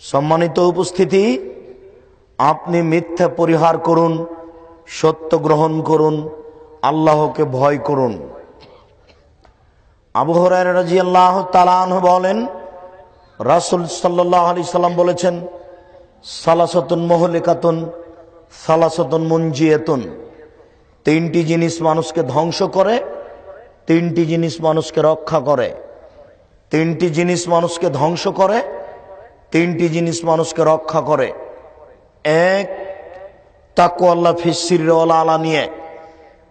সম্মানিত উপস্থিতি, আপনি মিথ্যা পরিহার করুন, সত্য গ্রহণ করুন, আল্লাহকে ভয় করুন। আবু হুরায়রা রাদিয়াল্লাহু তাআলা আনহু বলেন, রাসূল সাল্লাল্লাহু আলাইহি সাল্লাম বলেছেন, সালাসাতুন মুহলিকাতুন সালাসাতুন মুনজিয়াতুন। তিনটি জিনিস মানুষকে ধ্বংস করে, তিনটি জিনিস মানুষকে রক্ষা করে। তিনটি জিনিস মানুষকে ধ্বংস করে, তিনটি জিনিস মানুষকে রক্ষা করে। এক, তাকওয়াল্লাহ ফিস সিররি ওয়াল আলানিয়া।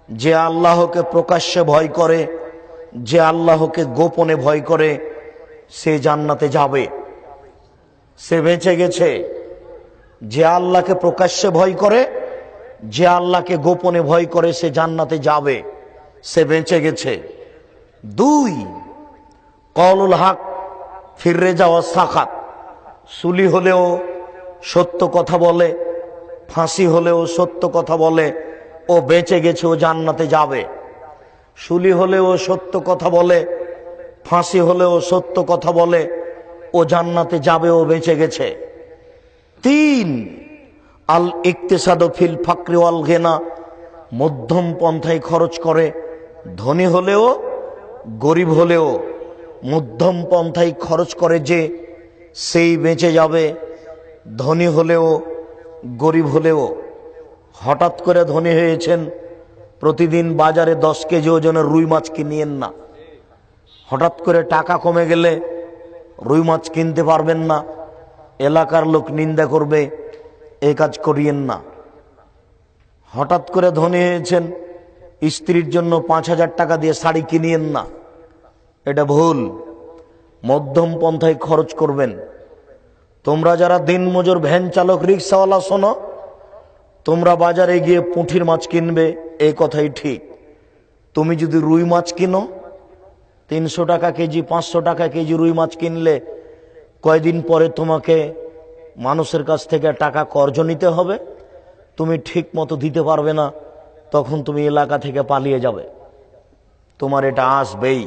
যে আল্লাহকে প্রকাশ্যে ভয় করে, যে আল্লাহকে গোপনে ভয় করে, সে জান্নাতে যাবে, সে বেঁচে গেছে। যে আল্লাহকে প্রকাশ্যে ভয় করে, যে আল্লাহকে গোপনে ভয় করে, সে জান্নাতে যাবে, সে বেঁচে গেছে। দুই, কওলুল হক ফির রেজা ওয়াস সাখাত। সুলি হলেও সত্য কথা বলে, ফাঁসি হলেও সত্য কথা বলে, ও বেঁচে গেছে, ও জান্নাতে যাবে। সুলি হলেও সত্য কথা বলে, ফাঁসি হলেও সত্য কথা বলে, ও জান্নাতে যাবে, ও বেঁচে গেছে। তিন, আল ইকতিসাদু ফিল ফাকরি ওয়াল গিনা। মধ্যম পন্থায় খরচ করে, ধনী হলেও গরিব হলেও মধ্যম পন্থায় খরচ করে, যে সেই বেঁচে যাবে, ধনী হলেও গরিব হলেও। হঠাৎ করে ধনী হয়েছেন, প্রতিদিন বাজারে 10 কেজি ওজনের রুই মাছ কিনিয়েন না। হঠাৎ করে টাকা কমে গেলে রুই মাছ কিনতে পারবেন না, এলাকার লোক নিন্দা করবে, এই কাজ করিয়েন না। হঠাৎ করে ধনী হয়েছেন, স্ত্রীর জন্য 5,000 টাকা দিয়ে শাড়ি কিনিয়েন না, এটা ভুল। মধ্যম পন্থায় খরচ করবেন। তোমরা যারা দিনমজুর, ভ্যান চালক, রিক্সাওয়ালা, শোনো, তোমরা বাজারে গিয়ে পুঁটির মাছ কিনবে, এই কথাই ঠিক। তুমি যদি রুই মাছ কিনো, 300 টাকা কেজি, 500 টাকা কেজি রুই মাছ কিনলে কয়দিন পরে তোমাকে মানুষের কাছ থেকে টাকা কর্জ নিতে হবে, তুমি ঠিক মতো দিতে পারবে না, তখন তুমি এলাকা থেকে পালিয়ে যাবে, তোমার এটা আসবেই।